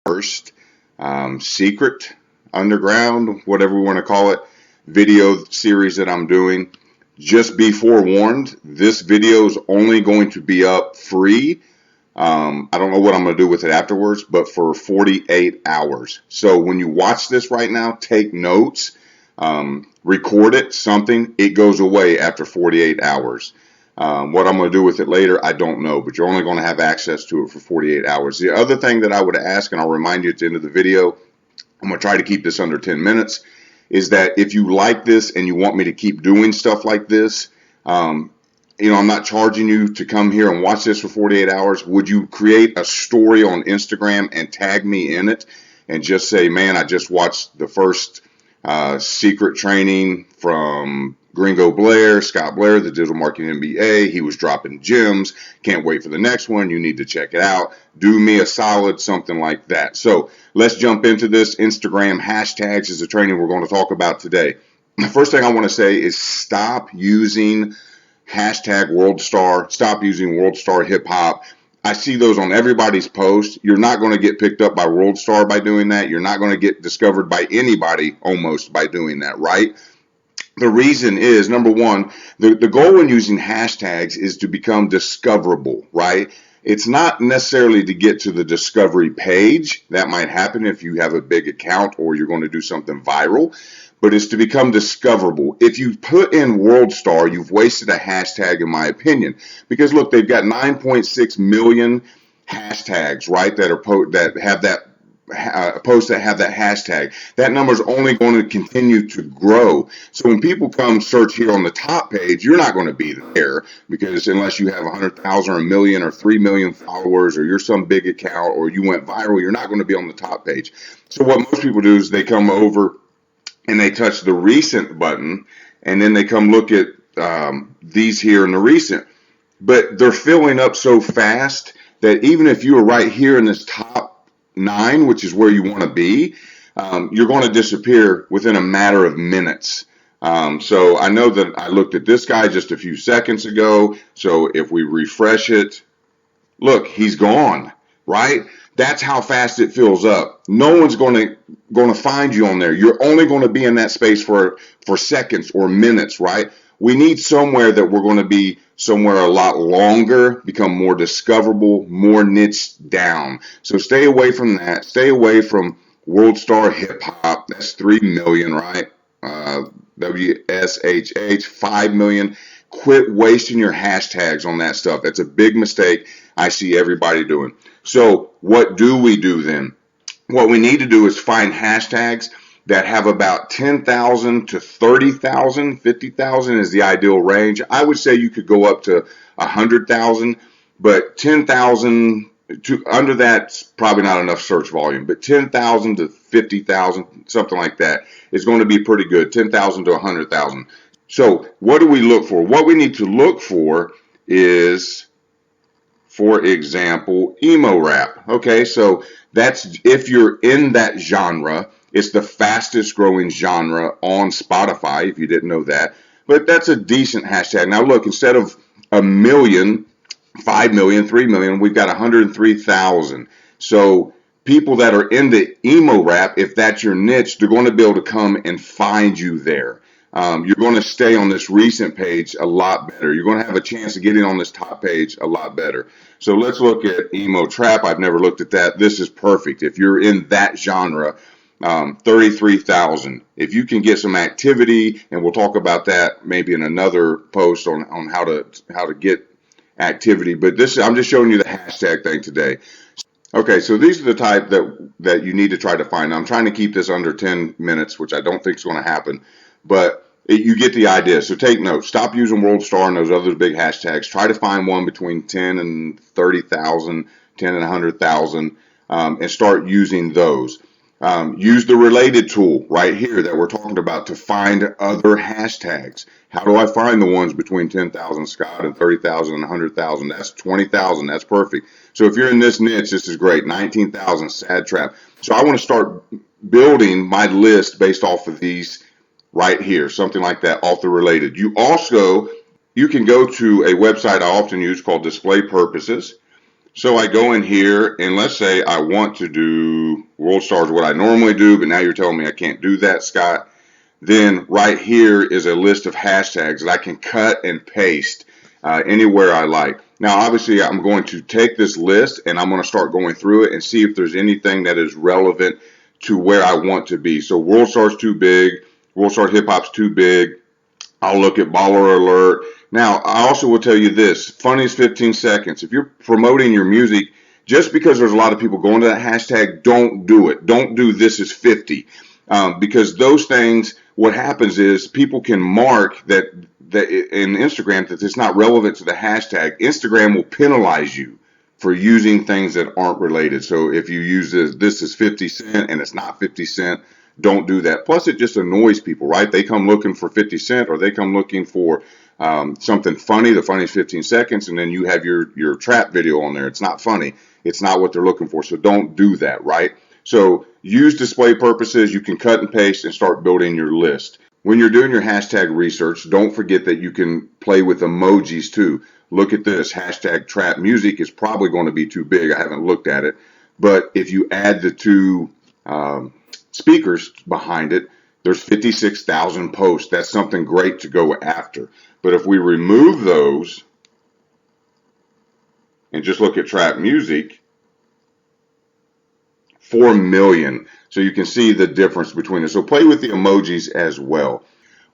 first secret, underground, whatever we want to call it, video series that I'm doing. Just be forewarned, this video is only going to be up free. I don't know what I'm going to do with it afterwards, but for 48 hours. So when you watch this right now, take notes, record it, something. It goes away after 48 hours. What I'm going to do with it later, I don't know, but you're only going to have access to it for 48 hours. The other thing that I would ask, and I'll remind you at the end of the video, I'm going to try to keep this under 10 minutes, is that if you like this and you want me to keep doing stuff like this, I'm not charging you to come here and watch this for 48 hours. Would you create a story on Instagram and tag me in it and just say, man, I just watched the first secret training from Gringo Blair, Scott Blair, the Digital Marketing MBA. He was dropping gems. Can't wait for the next one. You need to check it out. Do me a solid, something like that. So let's jump into this. Instagram hashtags is the training we're going to talk about today. The first thing I want to say is stop using hashtag WorldStar. Stop using WorldStar Hip Hop. I see those on everybody's post. You're not going to get picked up by WorldStar by doing that. You're not going to get discovered by anybody almost by doing that, right? The reason is, number one, the goal in using hashtags is to become discoverable, right? It's not necessarily to get to the discovery page. That might happen if you have a big account or you're going to do something viral, but it's to become discoverable. If you put in WorldStar, you've wasted a hashtag, in my opinion, because look, they've got 9.6 million hashtags, right, that are that have that posts that have that hashtag. That number is only going to continue to grow. So when people come search here on the top page, you're not going to be there, because unless you have 100,000 or a million or 3 million followers, or you're some big account, or you went viral, you're not going to be on the top page. So what most people do is they come over and they touch the recent button, and then they come look at these here in the recent. But they're filling up so fast that even if you were right here in this top 9, which is where you want to be, you're going to disappear within a matter of minutes. So I know that I looked at this guy just a few seconds ago. So if we refresh it, look, he's gone, right? That's how fast it fills up. No one's going to find you on there. You're only going to be in that space for seconds or minutes, right? We need somewhere that we're going to be somewhere a lot longer, become more discoverable, more niched down. So stay away from that. Stay away from WorldStar Hip Hop. That's 3 million, right? WSHH, 5 million. Quit wasting your hashtags on that stuff. That's a big mistake I see everybody doing. So what do we do then? What we need to do is find hashtags that have about 10,000 to 30,000, 50,000 is the ideal range. I would say you could go up to 100,000, but 10,000 to under that's probably not enough search volume, but 10,000 to 50,000, something like that, is going to be pretty good. 10,000 to 100,000. So what do we look for? What we need to look for is, for example, emo rap. Okay, so that's if you're in that genre. It's the fastest growing genre on Spotify, if you didn't know that. But that's a decent hashtag. Now look, instead of a million, 5 million, 3 million, we've got 103,000. So people that are in the emo rap, if that's your niche, they're going to be able to come and find you there. You're going to stay on this recent page a lot better. You're going to have a chance of getting on this top page a lot better. So let's look at emo trap. I've never looked at that. This is perfect. If you're in that genre, 33,000. If you can get some activity, and we'll talk about that maybe in another post on how to get activity. But this, I'm just showing you the hashtag thing today. Okay, so these are the type that you need to try to find. I'm trying to keep this under 10 minutes, which I don't think is going to happen, but you get the idea. So take notes. Stop using WorldStar and those other big hashtags. Try to find one between 10 and 30,000, 10 and 100,000, and start using those. Use the related tool right here that we're talking about to find other hashtags. How do I find the ones between 10,000 Scott and 30,000 and 100,000? That's 20,000. That's perfect. So if you're in this niche, this is great. 19,000 sad trap. So I want to start building my list based off of these right here, something like that, off the related. You can go to a website I often use called Display Purposes. So I go in here and let's say I want to do World Stars, what I normally do, but now you're telling me I can't do that, Scott. Then right here is a list of hashtags that I can cut and paste anywhere I like. Now, obviously, I'm going to take this list and I'm going to start going through it and see if there's anything that is relevant to where I want to be. So World Star's too big, World Star Hip Hop's too big. I'll look at Baller Alert. Now, I also will tell you this, funniest 15 seconds. If you're promoting your music, just because there's a lot of people going to that hashtag, don't do it. Don't do this is 50. Because those things, what happens is people can mark that in Instagram that it's not relevant to the hashtag. Instagram will penalize you for using things that aren't related. So if you use this is 50 cent and it's not 50 cent, don't do that. Plus, it just annoys people, right? They come looking for 50 cent or they come looking for something funny, the funniest 15 seconds, and then you have your trap video on there. It's not funny. It's not what they're looking for. So don't do that, right? So use display purposes. You can cut and paste and start building your list. When you're doing your hashtag research, don't forget that you can play with emojis too. Look at this. Hashtag trap music is probably going to be too big. I haven't looked at it. But if you add the two speakers behind it, there's 56,000 posts. That's something great to go after. But if we remove those and just look at trap music, 4 million. So you can see the difference between it. So play with the emojis as well.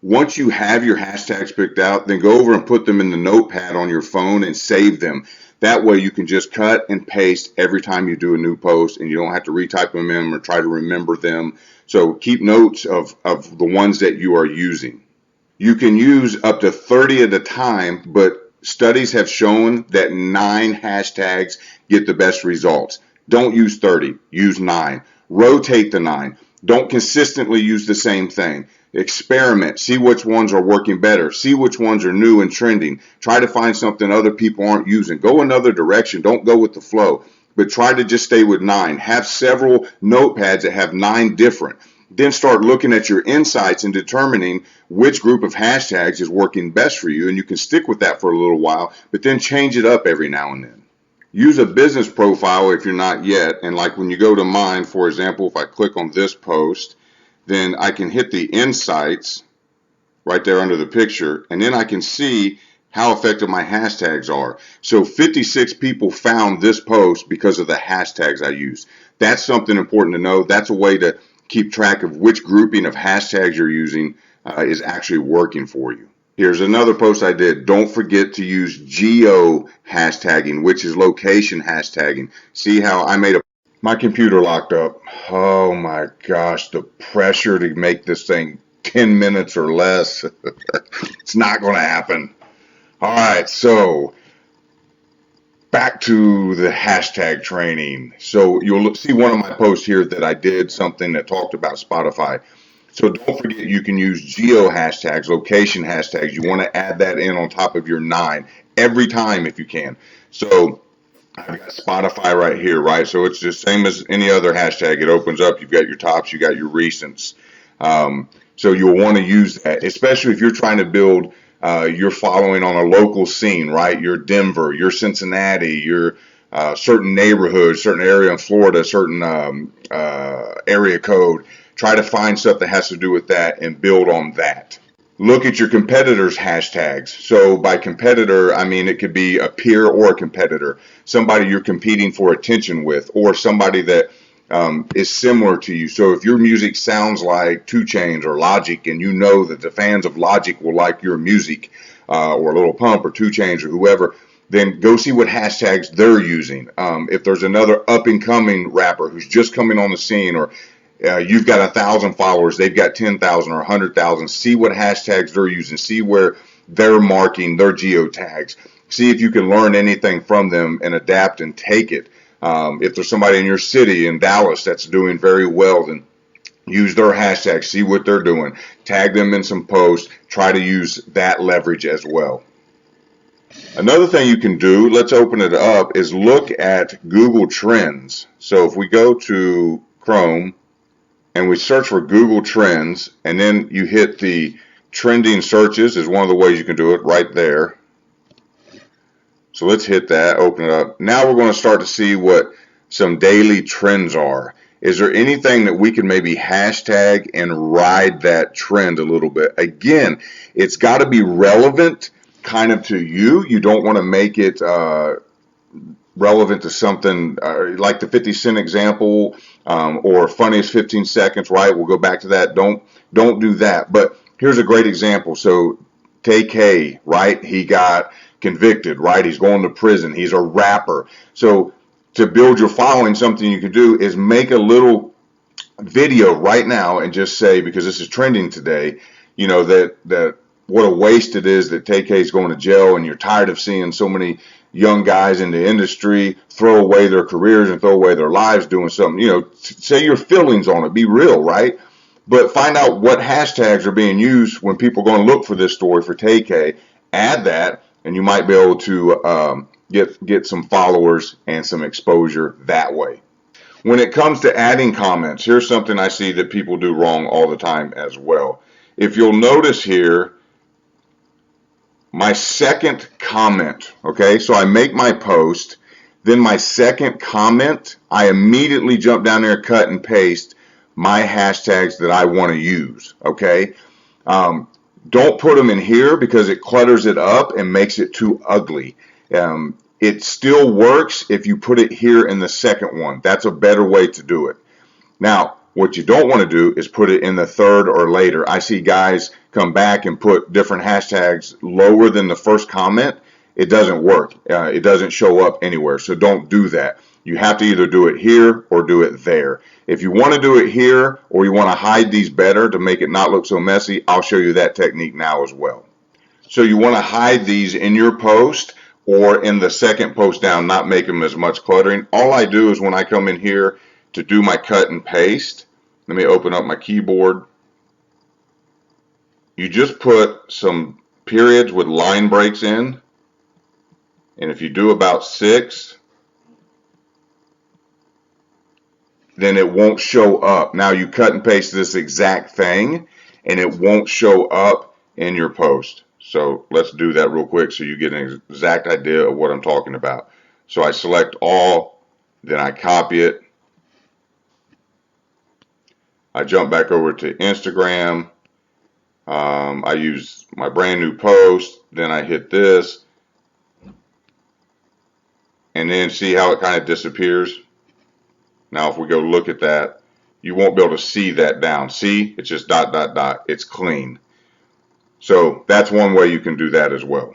Once you have your hashtags picked out, then go over and put them in the notepad on your phone and save them. That way you can just cut and paste every time you do a new post and you don't have to retype them in or try to remember them. So keep notes of the ones that you are using. You can use up to 30 at a time, but studies have shown that 9 hashtags get the best results. Don't use 30, use 9. Rotate the 9. Don't consistently use the same thing. Experiment, see which ones are working better, see which ones are new and trending. Try to find something other people aren't using. Go another direction. Don't go with the flow, but try to just stay with 9. Have several notepads that have 9 different. Then start looking at your insights and determining which group of hashtags is working best for you, and you can stick with that for a little while, but then change it up every now and then. Use a business profile if you're not yet, and like when you go to mine, for example, if I click on this post, then I can hit the insights right there under the picture, and then I can see how effective my hashtags are. So 56 people found this post because of the hashtags I used. That's something important to know. That's a way to keep track of which grouping of hashtags you're using is actually working for you. Here's another post I did. Don't forget to use geo hashtagging, which is location hashtagging. See how I made my computer locked up. Oh my gosh, the pressure to make this thing 10 minutes or less. It's not going to happen. All right, so back to the hashtag training. So you'll see one of my posts here that I did something that talked about Spotify. So don't forget you can use geo hashtags, location hashtags. You want to add that in on top of your 9 every time if you can. So I've got Spotify right here, right? So it's the same as any other hashtag. It opens up. You've got your tops, you got your recents. So you'll want to use that, especially if you're trying to build your following on a local scene, right? Your Denver, your Cincinnati, your certain neighborhood, certain area in Florida, certain area code. Try to find stuff that has to do with that and build on that. Look at your competitors' hashtags. So by competitor, I mean it could be a peer or a competitor, somebody you're competing for attention with, or somebody that is similar to you. So if your music sounds like 2 Chainz or Logic, and you know that the fans of Logic will like your music, or Lil Pump or 2 Chainz or whoever, then go see what hashtags they're using. If there's another up-and-coming rapper who's just coming on the scene, or you've got 1,000 followers, they've got 10,000 or 100,000. See what hashtags they're using. See where they're marking their geotags. See if you can learn anything from them and adapt and take it. If there's somebody in your city, in Dallas, that's doing very well, then use their hashtags. See what they're doing. Tag them in some posts. Try to use that leverage as well. Another thing you can do, let's open it up, is look at Google Trends. So if we go to Chrome, and we search for Google Trends, and then you hit the trending searches is one of the ways you can do it right there. So let's hit that, open it up. Now we're going to start to see what some daily trends are. Is there anything that we can maybe hashtag and ride that trend a little bit? Again, it's got to be relevant kind of to you. You don't want to make it relevant to something like the 50 cent example or funniest 15 seconds, right? We'll go back to that. Don't do that. But here's a great example. So TK, right? He got convicted, right? He's going to prison. He's a rapper. So to build your following, something you could do is make a little video right now and just say, because this is trending today, you know, that what a waste it is that TK is going to jail, and you're tired of seeing so many young guys in the industry throw away their careers and throw away their lives doing something. You know, say your feelings on it. Be real, right? But find out what hashtags are being used when people are going to look for this story for TK. Add that, and you might be able to get some followers and some exposure that way. When it comes to adding comments, here's something I see that people do wrong all the time as well. If you'll notice here, my second comment, okay, so I make my post, then my second comment, I immediately jump down there, cut and paste my hashtags that I want to use, okay? Don't put them in here because it clutters it up and makes it too ugly. It still works if you put it here in the second one. That's a better way to do it. Now, what you don't want to do is put it in the third or later. I see guys come back and put different hashtags lower than the first comment. It doesn't work. It doesn't show up anywhere. So don't do that. You have to either do it here or do it there. If you want to do it here or you want to hide these better to make it not look so messy, I'll show you that technique now as well. So you want to hide these in your post or in the second post down, not make them as much cluttering. All I do is when I come in here to do my cut and paste, let me open up my keyboard. You just put some periods with line breaks in, and if you do about 6, then it won't show up. Now you cut and paste this exact thing, and it won't show up in your post. So let's do that real quick so you get an exact idea of what I'm talking about. So I select all, then I copy it. I jump back over to Instagram. I use my brand new post, then I hit this, and then see how it kind of disappears. Now if we go look at that, you won't be able to see that down. See, it's just dot, dot, dot. It's clean. So that's one way you can do that as well.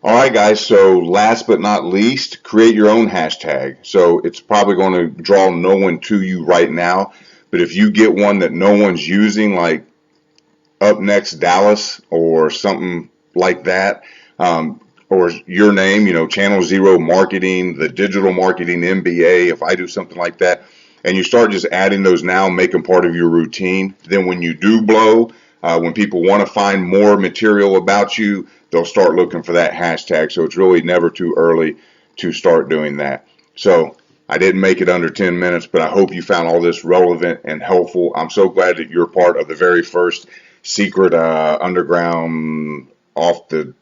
All right, guys, so last but not least, create your own hashtag. So it's probably going to draw no one to you right now, but if you get one that no one's using, like Up Next Dallas or something like that, or your name, you know, Channel Zero Marketing, the Digital Marketing MBA, if I do something like that, and you start just adding those now, make them part of your routine, then when you do blow, when people want to find more material about you, they'll start looking for that hashtag. So it's really never too early to start doing that. So I didn't make it under 10 minutes, but I hope you found all this relevant and helpful. I'm so glad that you're part of the very first secret underground off the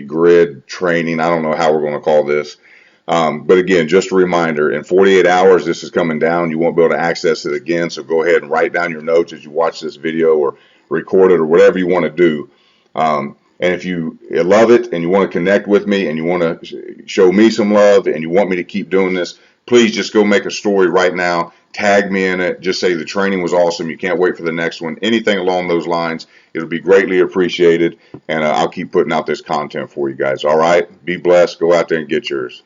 grid training. I don't know how we're going to call this. But again, just a reminder, in 48 hours, this is coming down. You won't be able to access it again. So go ahead and write down your notes as you watch this video or record it or whatever you want to do. And if you love it and you want to connect with me and you want to show me some love and you want me to keep doing this, please just go make a story right now. Tag me in it. Just say the training was awesome. You can't wait for the next one. Anything along those lines, it'll be greatly appreciated. And I'll keep putting out this content for you guys. All right. Be blessed. Go out there and get yours.